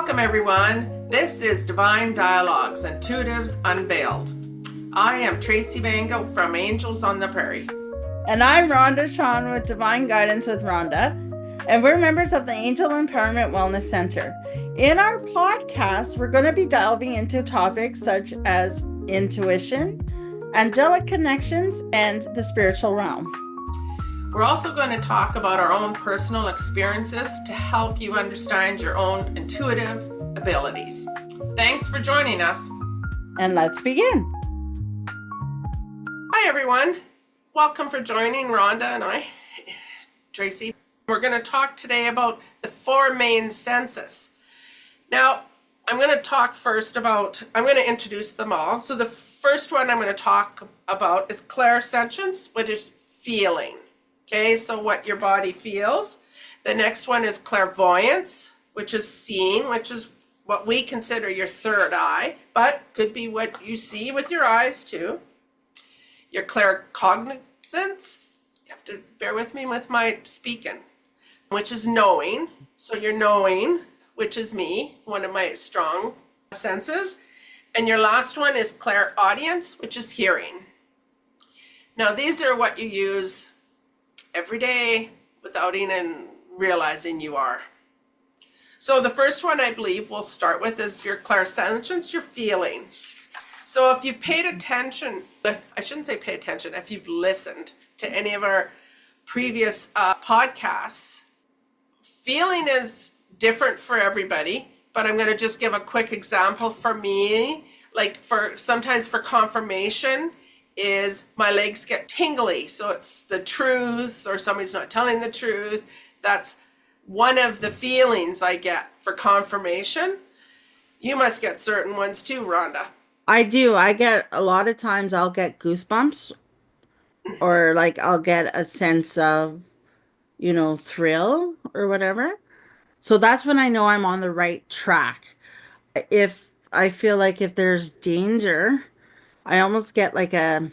Welcome everyone. This is Divine Dialogues, Intuitives Unveiled. I am Tracy Bango from Angels on the Prairie. And I'm Rhonda Sean with Divine Guidance with Rhonda. And we're members of the Angel Empowerment Wellness Center. In our podcast, we're going to be delving into topics such as intuition, angelic connections, and the spiritual realm. We're also going to talk about our own personal experiences to help you understand your own intuitive abilities. Thanks for joining us. And let's begin. Hi everyone. Welcome for joining Rhonda and I, Tracy. We're going to talk today about the four main senses. Now, I'm going to introduce them all. So the first one I'm going to talk about is clairsentience, which is feeling. Okay, so what your body feels. The next one is clairvoyance, which is seeing, which is what we consider your third eye, but could be what you see with your eyes too. Your claircognizance, you have to bear with me with my speaking, which is knowing. So you're knowing, which is me, one of my strong senses. And your last one is clairaudience, which is hearing. Now these are what you use every day without even realizing you are. So the first one I believe we'll start with is your clairsentience, your feeling. So if you've paid attention, I shouldn't say pay attention, if you've listened to any of our previous podcasts, feeling is different for everybody, but I'm going to just give a quick example for me. Like sometimes for confirmation, is my legs get tingly, so it's the truth or somebody's not telling the truth. That's one of the feelings I get for confirmation. You must get certain ones too, Rhonda. I do. I get a lot of times I'll get goosebumps or like I'll get a sense of, thrill or whatever. So that's when I know I'm on the right track. If I feel like if there's danger, I almost get like a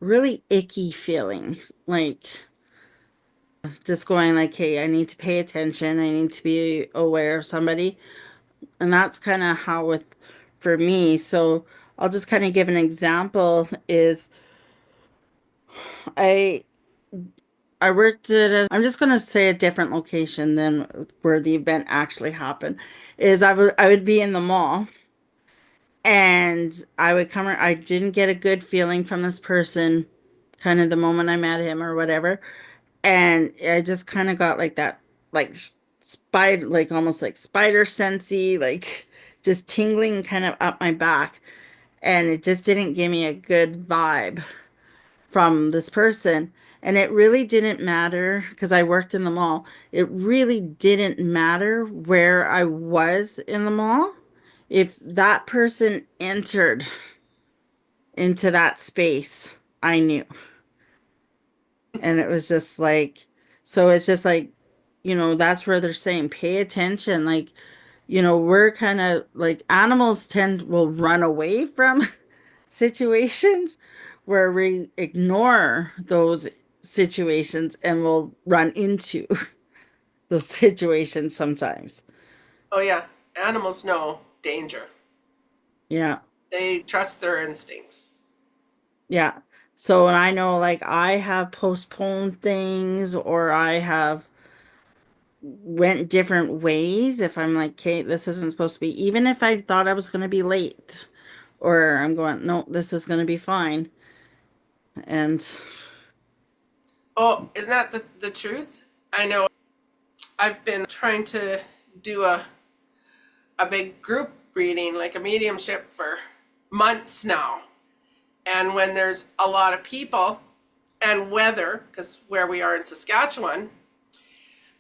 really icky feeling, like just going like, hey, I need to pay attention. I need to be aware of somebody. And that's kind of how for me. So I'll just kind of give an example is I I worked at I'm just going to say a different location than where the event actually happened. Is I would be in the mall and I didn't get a good feeling from this person kind of the moment I met him or whatever. And I just kind of got like that, like spider, like almost like spider sensey, like just tingling kind of up my back. And it just didn't give me a good vibe from this person. And it really didn't matter because I worked in the mall. It really didn't matter where I was in the mall. If that person entered into that space, I knew. And it was just like, so it's just like, that's where they're saying pay attention. Like, we're kind of like animals will run away from situations where we ignore those situations and we'll run into those situations sometimes. Oh yeah, animals know danger. Yeah. They trust their instincts. Yeah. So, and I know like I have postponed things or I have went different ways if I'm like, okay, this isn't supposed to be, even if I thought I was going to be late or I'm going, no, this is going to be fine. And Oh, isn't that the truth? I know I've been trying to do a big group reading, like a mediumship for months now. And when there's a lot of people and weather, because where we are in Saskatchewan,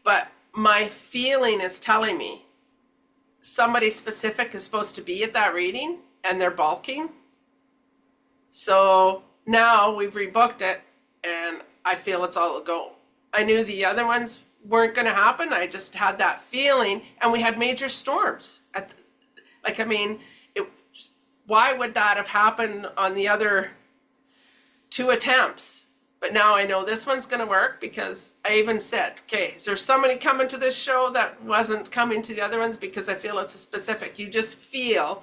but my feeling is telling me somebody specific is supposed to be at that reading and they're balking. So now we've rebooked it and I feel it's all a go. I knew the other ones weren't going to happen. I just had that feeling, and we had major storms. Why would that have happened on the other two attempts? But now I know this one's going to work because I even said, okay, is there somebody coming to this show that wasn't coming to the other ones? Because I feel it's a specific. You just feel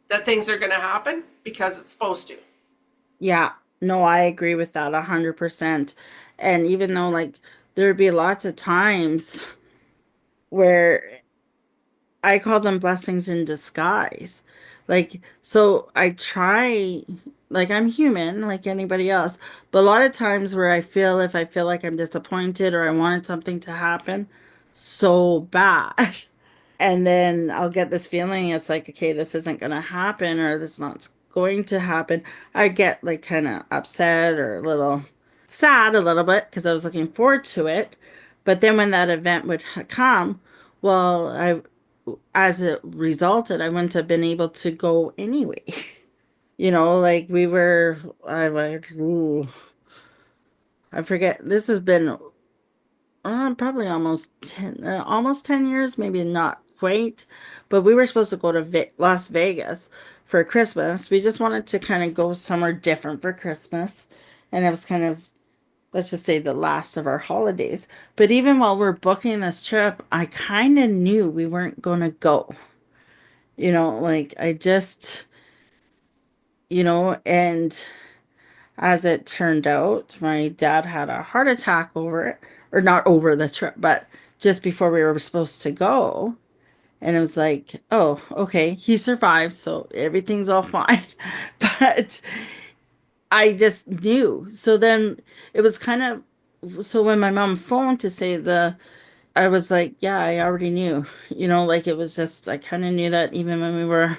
that things are going to happen because it's supposed to. Yeah, no, I agree with that 100%. And even though like there'd be lots of times where I call them blessings in disguise. Like, so I try, like, I'm human, like anybody else, but a lot of times where I feel if I feel like I'm disappointed or I wanted something to happen so bad, and then I'll get this feeling it's like, okay, this isn't going to happen or this is not going to happen. I get like kind of upset or a little sad a little bit because I was looking forward to it. But then when that event would come, well, as it resulted, I wouldn't have been able to go anyway. Like we were, I forget, this has been probably almost 10 years, maybe not quite. But we were supposed to go to Las Vegas for Christmas. We just wanted to kind of go somewhere different for Christmas. And it was kind of, let's just say, the last of our holidays. But even while we're booking this trip, I kind of knew we weren't going to go. Like I just, and as it turned out, my dad had a heart attack over it, or not over the trip, but just before we were supposed to go. And it was like, oh, okay, he survived, so everything's all fine. But I just knew. So then it was kind of, so when my mom phoned to say I was like, yeah, I already knew, like it was just, I kind of knew that even when we were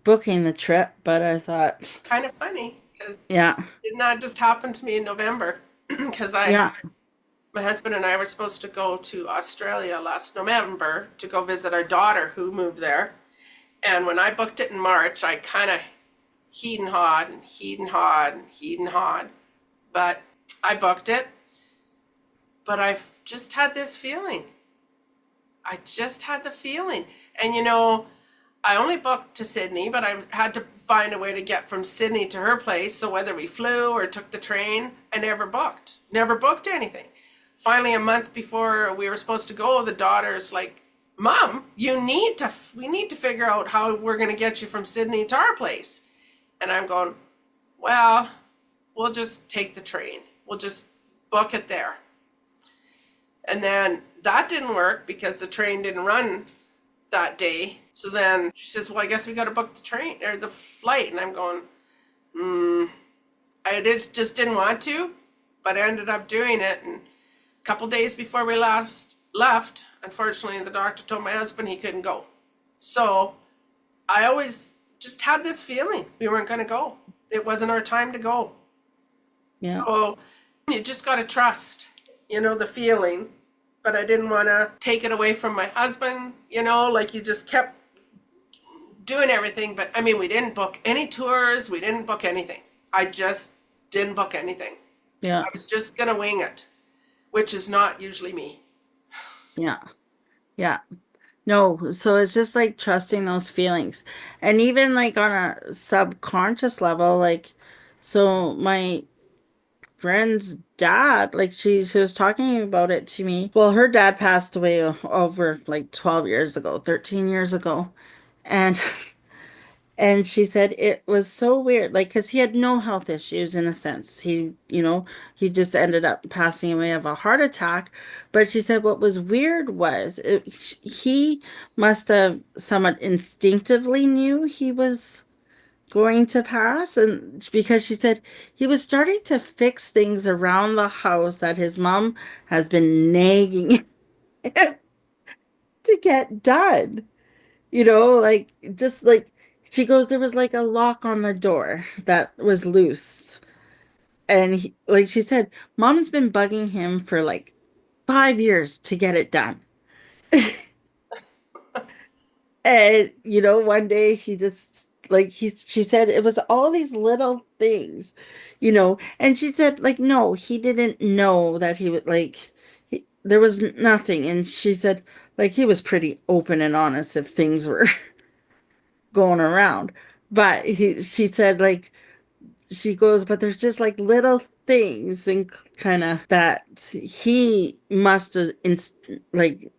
booking the trip, but I thought, Kind of funny because yeah, it did not just happen to me in November because yeah, my husband and I were supposed to go to Australia last November to go visit our daughter who moved there. And when I booked it in March, I kind of heed and hawed and heed and hawed and heed and hawed. But I booked it. But I've just had this feeling. I just had the feeling. And I only booked to Sydney, but I had to find a way to get from Sydney to her place. So whether we flew or took the train, I never booked. Never booked anything. Finally, a month before we were supposed to go, the daughter's like, Mom, we need to figure out how we're going to get you from Sydney to our place. And I'm going, well, we'll just take the train. We'll just book it there. And then that didn't work because the train didn't run that day. So then she says, well, I guess we got to book the train or the flight. And I'm going, just didn't want to, but I ended up doing it. And a couple days before we last left, unfortunately, the doctor told my husband he couldn't go. So I always just had this feeling we weren't going to go. It wasn't our time to go. yeah. So you just got to trust, the feeling. But I didn't want to take it away from my husband, like you just kept doing everything. But I mean, we didn't book any tours. We didn't book anything. I just didn't book anything. Yeah. I was just going to wing it, which is not usually me. Yeah. Yeah. No, so it's just like trusting those feelings. And even like on a subconscious level, like, so my friend's dad, like she was talking about it to me. Well, her dad passed away over like 12 years ago, 13 years ago. And And she said it was so weird, like, because he had no health issues in a sense. He just ended up passing away of a heart attack. But she said what was weird was he must have somewhat instinctively knew he was going to pass. And because she said he was starting to fix things around the house that his mom has been nagging him to get done. Like just like she goes, there was like a lock on the door that was loose. And like she said, mom's been bugging him for like 5 years to get it done. And one day he just like she said it was all these little things, and she said like no, he didn't know that he would like there was nothing. And she said like he was pretty open and honest if things were going around. But she said, like, she goes, but there's just like little things and kind of that he must have like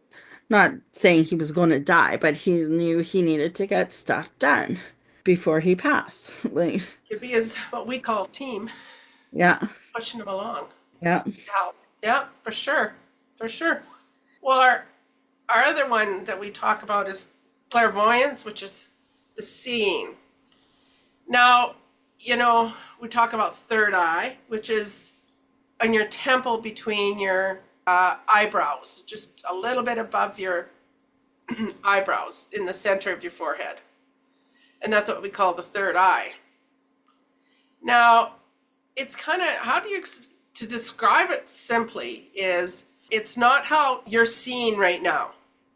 not saying he was going to die, but he knew he needed to get stuff done before he passed. Like, Could be as what we call team, yeah, pushing them along. yeah. Yeah, yeah, for sure, for sure. Well, our other one that we talk about is clairvoyance, which is the seeing. Now, we talk about third eye, which is on your temple between your eyebrows, just a little bit above your eyebrows in the center of your forehead. And that's what we call the third eye. Now, it's kind of, how do you, to describe it simply, is it's not how you're seeing right now.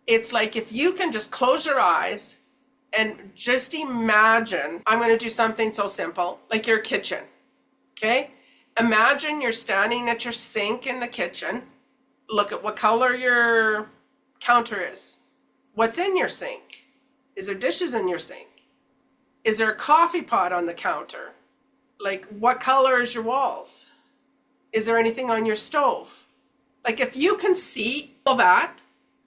It's like if you can just close your eyes and just imagine, I'm going to do something so simple, like your kitchen, okay? Imagine you're standing at your sink in the kitchen. Look at what color your counter is. What's in your sink? Is there dishes in your sink? Is there a coffee pot on the counter? Like, what color is your walls? Is there anything on your stove? Like, if you can see all that,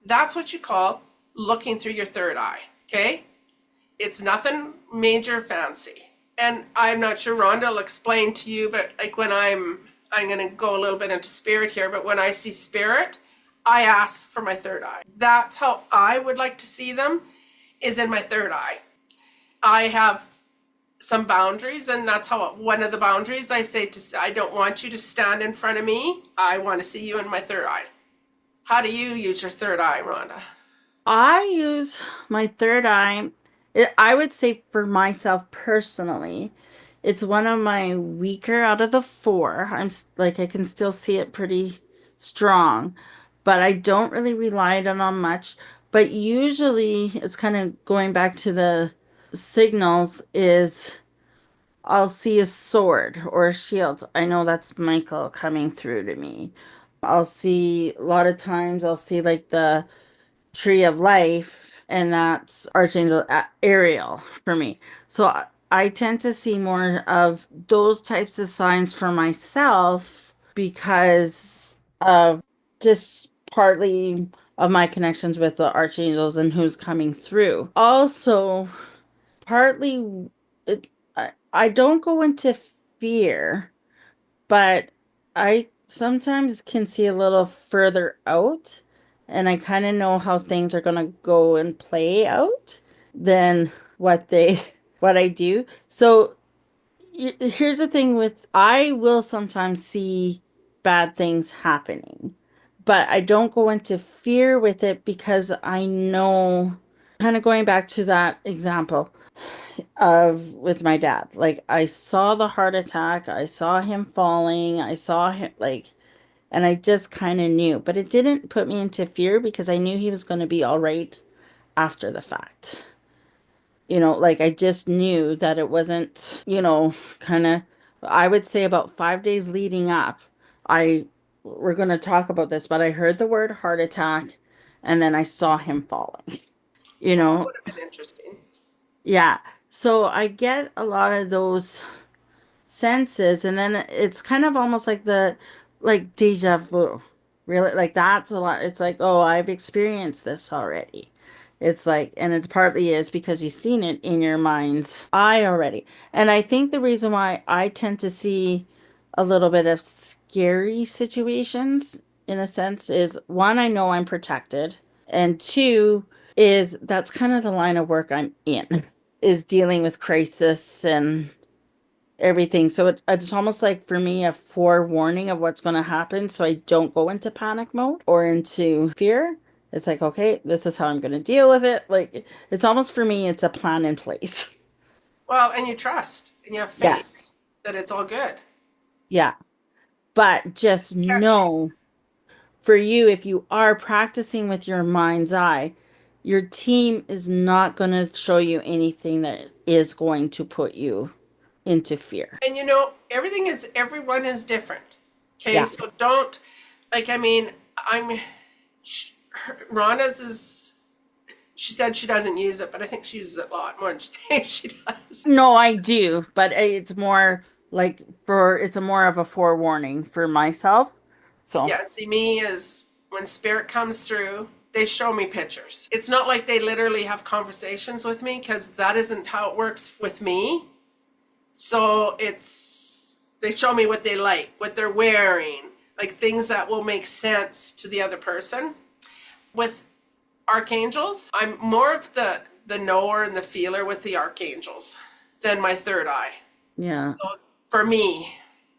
that's what you call looking through your third eye, okay? It's nothing major fancy. And I'm not sure Rhonda will explain to you, but like when I'm going to go a little bit into spirit here, but when I see spirit, I ask for my third eye. That's how I would like to see them, is in my third eye. I have some boundaries, and that's how one of the boundaries I say I don't want you to stand in front of me. I want to see you in my third eye. How do you use your third eye, Rhonda? I use my third eye. I would say for myself personally, it's one of my weaker out of the four. Like I can still see it pretty strong, but I don't really rely on much. But usually it's kind of going back to the signals is I'll see a sword or a shield. I know that's Michael coming through to me. I'll see a lot of times I'll see like the tree of life, and that's Archangel Ariel for me. So I tend to see more of those types of signs for myself because of just partly of my connections with the archangels and who's coming through. Also, partly I don't go into fear, but I sometimes can see a little further out, and I kind of know how things are going to go and play out than what I do. So here's the thing with I will sometimes see bad things happening, but I don't go into fear with it because I know, kind of going back to that example of with my dad. Like I saw the heart attack, I saw him falling, I saw him like, and I just kind of knew, but it didn't put me into fear because I knew he was going to be all right after the fact. Like I just knew that it wasn't, kind of, I would say about 5 days leading up, I, we're going to talk about this, but I heard the word heart attack and then I saw him falling, you Well, that know, would have been interesting. yeah. So I get a lot of those senses, and then it's kind of almost like the like deja vu. Really, like that's a lot. It's like, oh, I've experienced this already. It's like, and it's partly is because you've seen it in your mind's eye already. And I think the reason why I tend to see a little bit of scary situations in a sense is one, I know I'm protected, and two is that's kind of the line of work I'm in, is dealing with crisis and everything. So it's almost like for me a forewarning of what's going to happen so I don't go into panic mode or into fear. It's like, okay, this is how I'm going to deal with it. Like it's almost for me, it's a plan in place. Well, and you trust and you have faith Yes. that it's all good. Yeah. But just Can't change. know for you, if you are practicing with your mind's eye, your team is not going to show you anything that is going to put you into fear. And everyone is different. Okay, Yeah. so don't, like, I mean, Rhonda's is, she said she doesn't use it, but I think she uses it a lot more than she thinks she does. No, I do, but it's more Like for it's a more of a forewarning for myself. So Yeah, and see, me is when spirit comes through, they show me pictures. It's not like they literally have conversations with me because that isn't how it works with me. So it's they show me what they like, what they're wearing, like things that will make sense to the other person. With archangels, I'm more of the knower and the feeler with the archangels than my third eye. yeah. For me,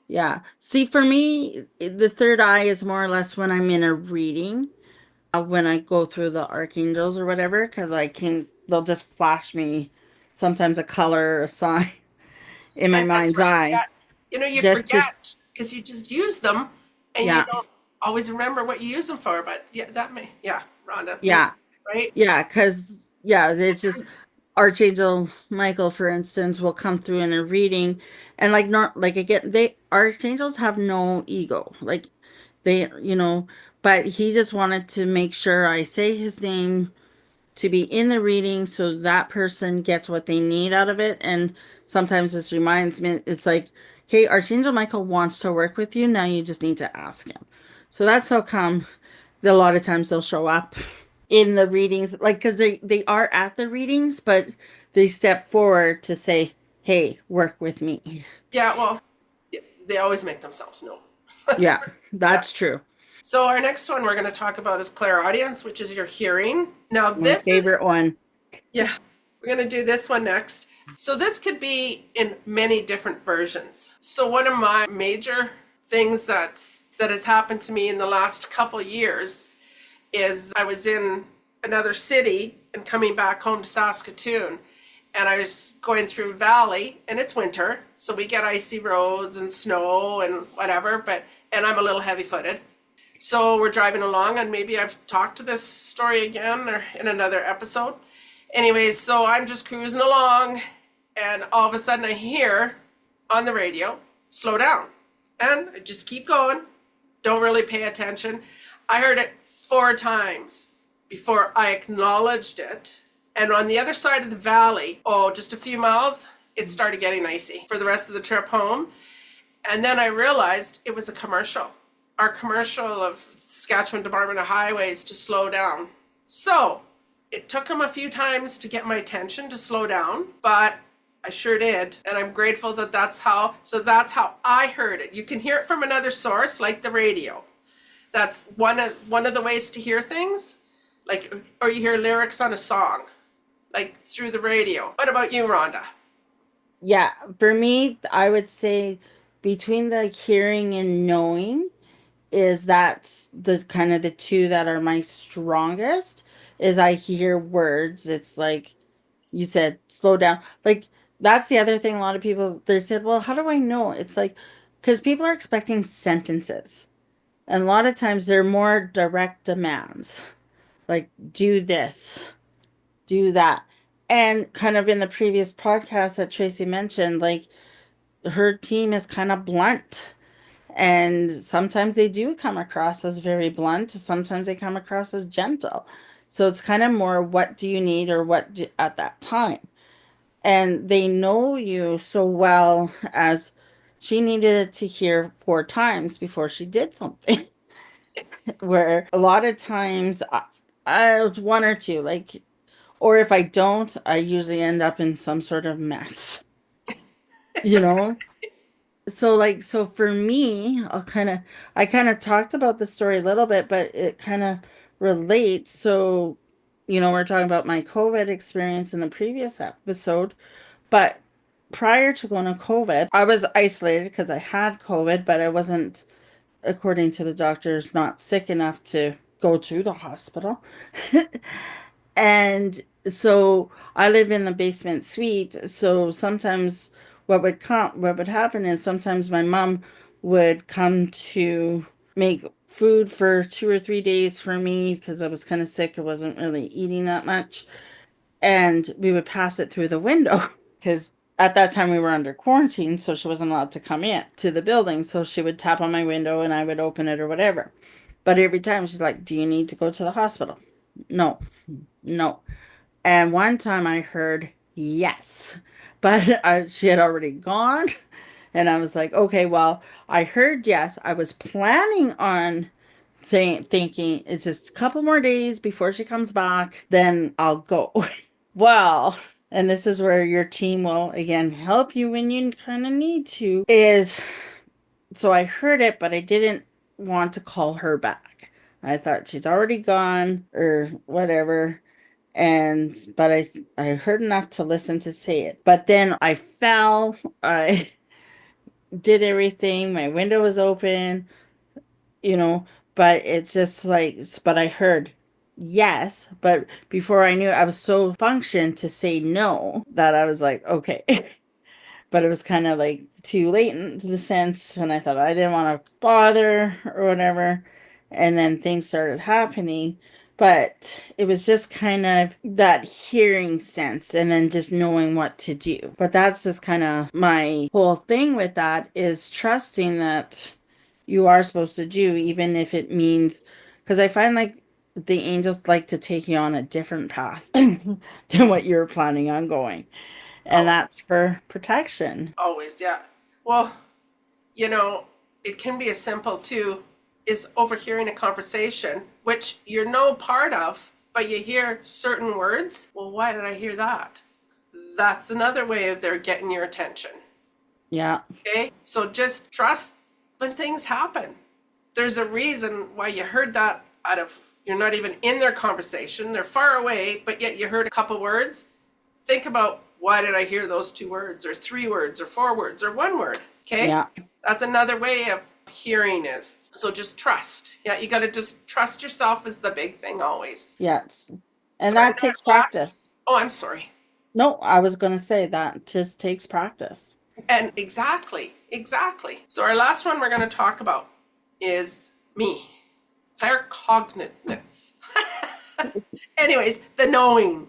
Yeah. See, for me, the third eye is more or less when I'm in a reading, when I go through the archangels or whatever, because they'll just flash me sometimes a color or a sign in my and that's mind's right. eye. Yeah, you Just to, forget because you just use them, and you yeah, don't always remember what you use them for. But yeah, yeah, Rhonda makes yeah, sense, right? yeah, because, yeah, it's just Archangel Michael, for instance, will come through in a reading, and like, not like again, archangels have no ego. Like, but he just wanted to make sure I say his name to be in the reading so that person gets what they need out of it. And sometimes this reminds me, it's like, hey, Archangel Michael wants to work with you. Now you just need to ask him. So that's how come a lot of times they'll show up in the readings, like, because they are at the readings, but they step forward to say, hey, work with me. Yeah, well, yeah, they always make themselves known. Yeah, Yeah. that's true. So our next one we're going to talk about is clairaudience, which is your hearing. Now My this favorite is one. yeah, we're going to do this one next. So this could be in many different versions. So one of my major things that has happened to me in the last couple years is I was in another city and coming back home to Saskatoon, and I was going through Valley, and it's winter, so we get icy roads and snow and whatever, and I'm a little heavy-footed. So we're driving along, and maybe I've talked to this story again or in another episode. Anyways, so I'm just cruising along, and all of a sudden I hear on the radio, slow down. And I just keep going, don't really pay attention. I heard it 4 times before I acknowledged it. And on the other side of the valley, oh, just a few miles, it started getting icy for the rest of the trip home. And then I realized it was a commercial, our commercial of Saskatchewan Department of Highways to slow down. So it took them a few times to get my attention to slow down, but I sure did. And I'm grateful that that's how I heard it. You can hear it from another source like the radio. That's one of the ways to hear things. Like, or you hear lyrics on a song, like through the radio. What about you, Rhonda? Yeah, for me, I would say between the hearing and knowing is that's the kind of the two that are my strongest. Is I hear words, it's like you said, slow down. Like, that's the other thing. A lot of people, they said, well, how do I know? It's like, because people are expecting sentences, and a lot of times they're more direct demands, like, do this, do that. And kind of in the previous podcast that Tracy mentioned, like, her team is kind of blunt, and sometimes they do come across as very blunt, sometimes they come across as gentle. So it's kind of more, what do you need, or at that time. And they know you so well, as she needed to hear 4 times before she did something. Where a lot of times I was one or two, like, or if I don't, I usually end up in some sort of mess, you know? So for me, I kind of talked about the story a little bit, but it kind of relates. So, we're talking about my COVID experience in the previous episode, but prior to going to COVID, I was isolated because I had COVID, but I wasn't, according to the doctors, not sick enough to go to the hospital. And so I live in the basement suite. So sometimes what would happen is sometimes my mom would come to make food for 2 or 3 days for me because I was kind of sick. I wasn't really eating that much. And we would pass it through the window because at that time we were under quarantine, so she wasn't allowed to come in to the building. So she would tap on my window and I would open it or whatever. But every time she's like, do you need to go to the hospital? No, no. And one time I heard yes, but she had already gone. And I was like, okay, well, I heard yes. I was planning on thinking it's just a couple more days before she comes back, then I'll go. Well, and this is where your team will again help you when you kind of need to, is so I heard it, but I didn't want to call her back. I thought she's already gone or whatever. And but I heard enough to listen to say it. But then I fell. I did everything. My window was open, you know, but it's just like, but I heard yes, but before I knew it, I was so functioned to say no that I was like, okay. But it was kind of like too late in the sense, and I thought I didn't want to bother or whatever. And then things started happening, but it was just kind of that hearing sense and then just knowing what to do. But that's just kind of my whole thing with that, is trusting that you are supposed to do, even if it means, because I find like the angels like to take you on a different path than what you're planning on going, and Always. that's for protection. Always, yeah. Well, you know, it can be as simple too is overhearing a conversation, which you're no part of, but you hear certain words. Well, why did I hear that? That's another way of their getting your attention. Yeah. Okay? So just trust when things happen. There's a reason why you heard that out of, you're not even in their conversation. They're far away, but yet you heard a couple words. Think about, why did I hear those 2 words or 3 words or 4 words or 1 word? Okay? Yeah. That's another way of hearing is. So just trust. Yeah, you got to just trust yourself is the big thing always. Yes. And So our that takes last, practice. oh, I'm sorry. No, I was going to say that just takes practice. And exactly, exactly. So our last one we're going to talk about is me, claircognizance. Anyways, the knowing.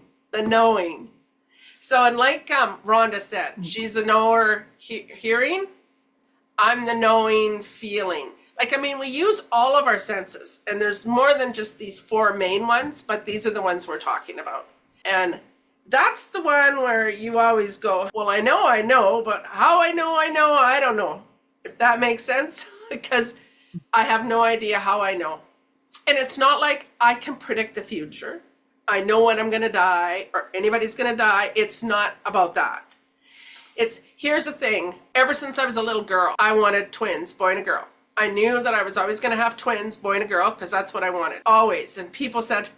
So, and like Rhonda said, she's the knower hearing. I'm the knowing feeling. Like, I mean, we use all of our senses, and there's more than just these 4 main ones, but these are the ones we're talking about. And that's the one where you always go, well, I know, but how I know, I don't know. If that makes sense, because I have no idea how I know. And it's not like I can predict the future. I know when I'm going to die or anybody's going to die. It's not about that. It's, here's the thing. Ever since I was a little girl, I wanted twins, boy and a girl. I knew that I was always going to have twins, boy and a girl, because that's what I wanted. Always. And people said,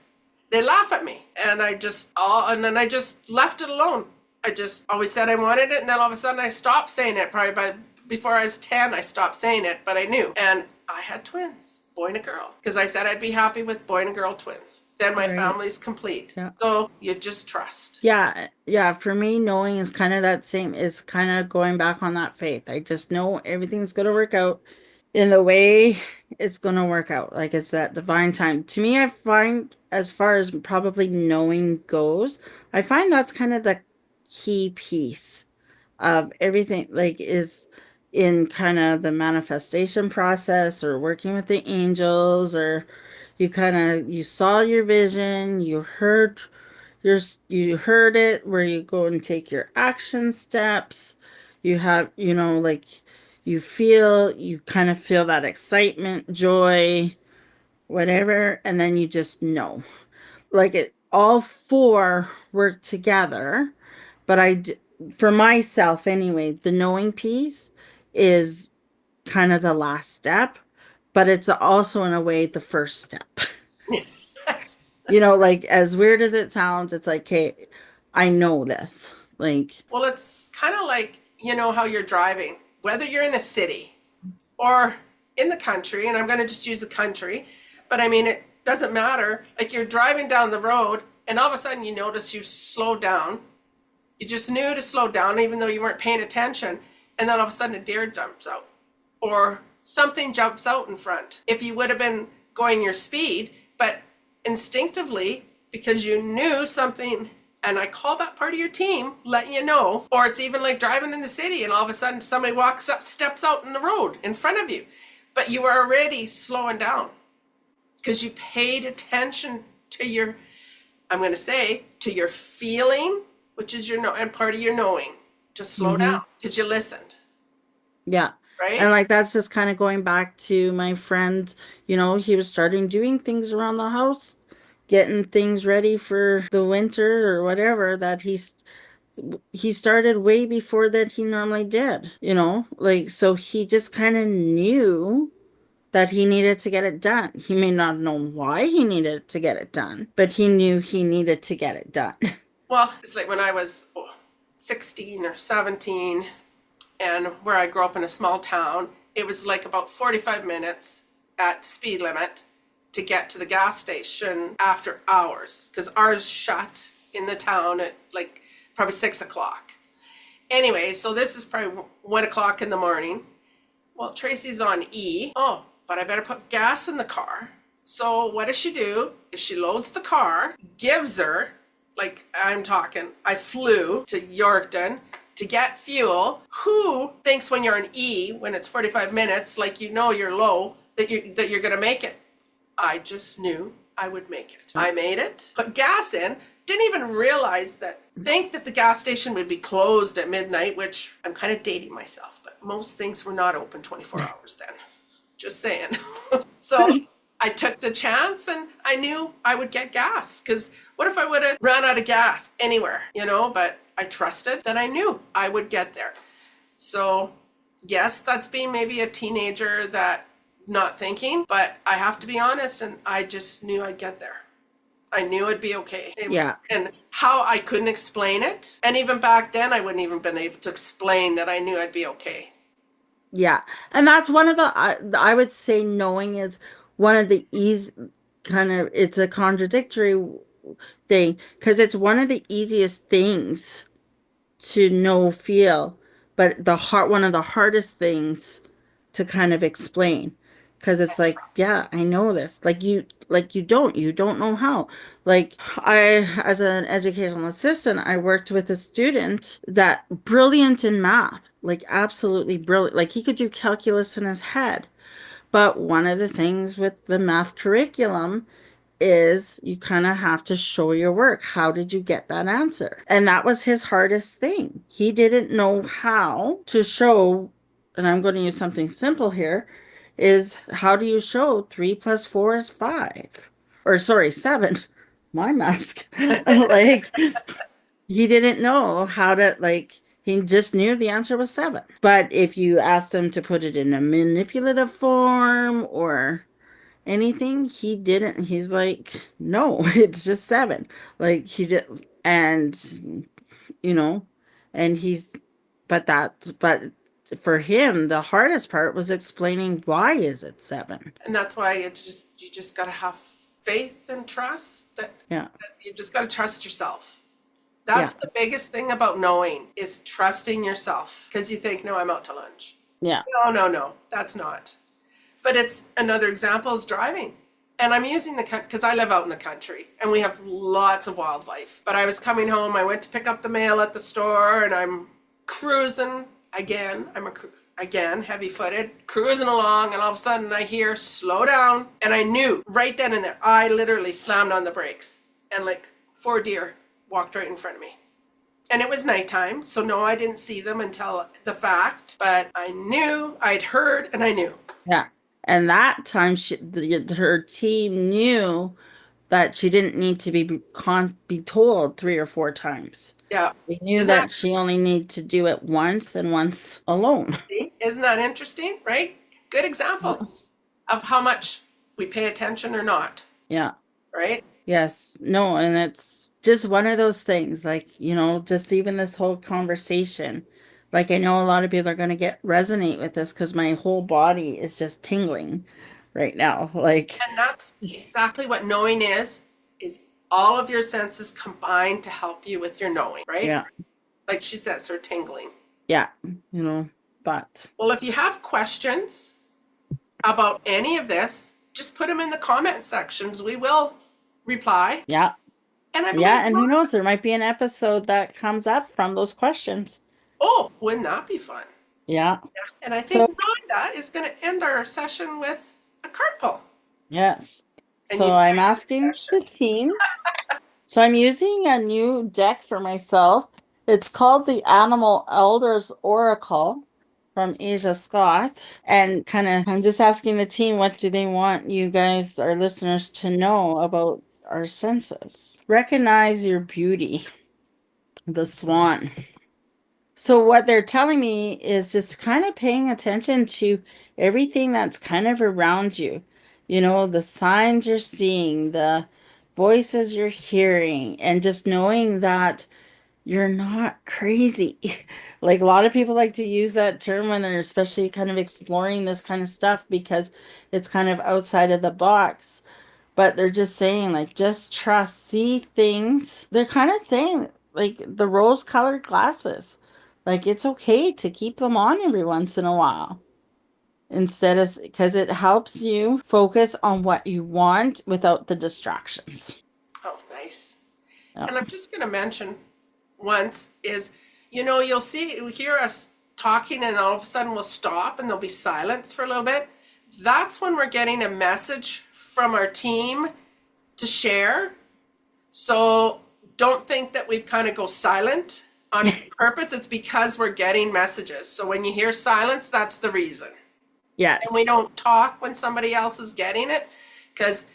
they laugh at me. And and then I just left it alone. I just always said I wanted it. And then all of a sudden I stopped saying it. Probably before I was 10, I stopped saying it, but I knew. And I had twins, boy and a girl, because I said I'd be happy with boy and girl twins. Then my Right. family's complete. Yeah. So you just trust. Yeah. Yeah. For me, knowing is kind of that same, is kind of going back on that faith. I just know everything's going to work out in the way it's going to work out. Like it's that divine time. To me, I find, as far as probably knowing goes, I find that's kind of the key piece of everything, like is in kind of the manifestation process or working with the angels, or you kind of, you saw your vision, you heard your, you heard it, where you go and take your action steps. You have, like you kind of feel that excitement, joy, whatever, and then you just know, like it all four work together. But for myself anyway, the knowing piece is kind of the last step, but it's also in a way the first step. Like as weird as it sounds, it's like, okay, I know this. Like, Well, it's kind of like, how you're driving, whether you're in a city or in the country, and I'm going to just use the country, but I mean, it doesn't matter. Like you're driving down the road and all of a sudden you notice you slowed down. You just knew to slow down even though you weren't paying attention. And then all of a sudden a deer jumps out or something jumps out in front. If you would have been going your speed, but instinctively, because you knew something, and I call that part of your team, letting you know. Or it's even like driving in the city and all of a sudden somebody walks up, steps out in the road in front of you. But you were already slowing down because you paid attention to your, I'm going to say, to your feeling, which is your know, and part of your knowing, to slow mm-hmm. down because you listened. Yeah. And right? like that's just kind of going back to my friend, he was starting doing things around the house, getting things ready for the winter or whatever that he started way before that he normally did, like so he just kind of knew that he needed to get it done. He may not know why he needed to get it done, but he knew he needed to get it done. Well, it's like when I was 16 or 17, and where I grew up in a small town, it was like about 45 minutes at speed limit to get to the gas station after hours, because ours shut in the town at like probably 6 o'clock. Anyway, so this is probably 1 o'clock in the morning. Well, Tracy's on E. Oh, but I better put gas in the car. So what does she do? Is she loads the car, gives her, like I'm talking, I flew to Yorkton to get fuel. Who thinks when you're on E, when it's 45 minutes, like you're low, that you're gonna make it? I just knew I would make it. I made it, put gas in, didn't even realize think that the gas station would be closed at midnight, which I'm kind of dating myself, but most things were not open 24 hours then. Just saying. So I took the chance and I knew I would get gas, because what if I would have run out of gas anywhere, but I trusted that I knew I would get there. So yes, that's being maybe a teenager that not thinking, but I have to be honest, and I just knew I'd get there. I knew it'd be okay. Yeah. And how I couldn't explain it. And even back then, I wouldn't even been able to explain that I knew I'd be okay. Yeah. And that's one of I would say knowing is one of the easy kind of, it's a contradictory thing because it's one of the easiest things to know, feel, but one of the hardest things to kind of explain because it's And like, trust. yeah, I know this. You don't know how. Like as an educational assistant, I worked with a student that brilliant in math, like absolutely brilliant. Like he could do calculus in his head. But one of the things with the math curriculum is you kind of have to show your work. How did you get that answer? And that was his hardest thing. He didn't know how to show, and I'm going to use something simple here, is how do you show 3 + 4 is 5? Or sorry, 7. My mask. Like he didn't know how to he just knew the answer was 7. But if you asked him to put it in a manipulative form or anything, he didn't. He's like, no, it's just 7. Like he did, and you know, and but for him, the hardest part was explaining why is it 7. And that's why you just got to have faith and trust Yeah, that you just got to trust yourself. yeah, That's the biggest thing about knowing is trusting yourself, because you think, no, I'm out to lunch. yeah, No, no, no, that's not. But it's another example is driving. And I'm using because I live out in the country and we have lots of wildlife. But I was coming home, I went to pick up the mail at the store, and I'm cruising again. Again, heavy footed, cruising along, and all of a sudden I hear slow down. And I knew right then and there, I literally slammed on the brakes, and like 4 deer walked right in front of me. And it was nighttime, so no, I didn't see them until the fact, but I knew, I'd heard, and I knew. yeah. And that time, her team knew that she didn't need to be told 3 or 4 times. Yeah. They knew Isn't that that she only needed to do it once and once alone. crazy? Isn't that interesting, right? Good example of how much we pay attention or not, Yeah. right? Yes. No, and it's just one of those things, like, just even this whole conversation. Like, I know a lot of people are going to resonate with this because my whole body is just tingling right now. Like, And that's exactly what knowing is all of your senses combined to help you with your knowing, right? yeah, Like she says, her tingling. yeah, you know, but Well, if you have questions about any of this, just put them in the comment sections. We will reply. yeah, And I believe, yeah. And who knows, there might be an episode that comes up from those questions. oh, wouldn't that be fun? Yeah. And I So, think Rhonda is going to end our session with a card pull. yes. And So you I'm start the asking session. the team. So I'm using a new deck for myself. It's called the Animal Elders Oracle. from Asia Scott, and I'm just asking the team, what do they want you guys, our listeners, to know about our senses? Recognize your beauty, the swan. So what they're telling me is just kind of paying attention to everything that's kind of around you. You know, the signs you're seeing, the voices you're hearing, and just knowing that you're not crazy. Like a lot of people like to use that term when they're especially kind of exploring this kind of stuff because it's kind of outside of the box. But they're just saying, like, just trust, see things. They're kind of saying, like, the rose-colored glasses. Like, it's okay to keep them on every once in a while. Instead of, because it helps you focus on what you want without the distractions. Oh, nice. Yeah. And I'm just going to mention once is, you'll hear us talking and all of a sudden we'll stop and there'll be silence for a little bit. That's when we're getting a message from our team to share. So don't think that we've kind of go silent on purpose. It's because we're getting messages. So when you hear silence, that's the reason. Yes. And we don't talk when somebody else is getting it because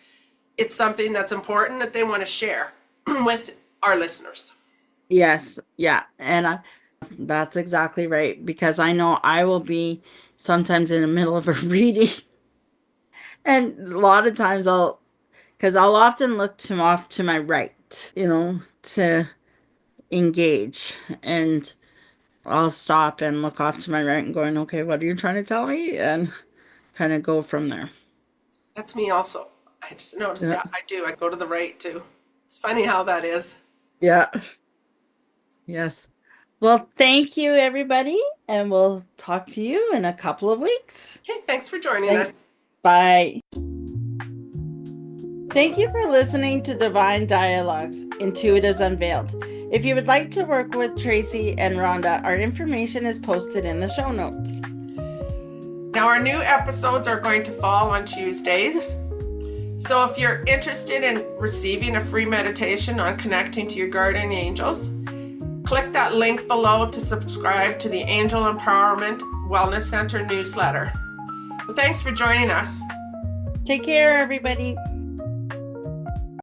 it's something that's important that they want to share with our listeners. Yes. Yeah. And that's exactly right. Because I know I will be sometimes in the middle of a reading. And a lot of times because I'll often look to off to my right, to engage. And I'll stop and look off to my right and going, okay, what are you trying to tell me? And kind of go from there. That's me also. I just noticed Yeah. that I do. I go to the right too. It's funny how that is. Yeah. Yes. Well, thank you, everybody. And we'll talk to you in a couple of weeks. Okay, thanks for joining Thanks. us. Bye. Thank you for listening to Divine Dialogues, Intuitives Unveiled. If you would like to work with Tracy and Rhonda, our information is posted in the show notes. Now, our new episodes are going to fall on Tuesdays. So if you're interested in receiving a free meditation on connecting to your guardian angels, click that link below to subscribe to the Angel Empowerment Wellness Center newsletter. Thanks for joining us. Take care, everybody.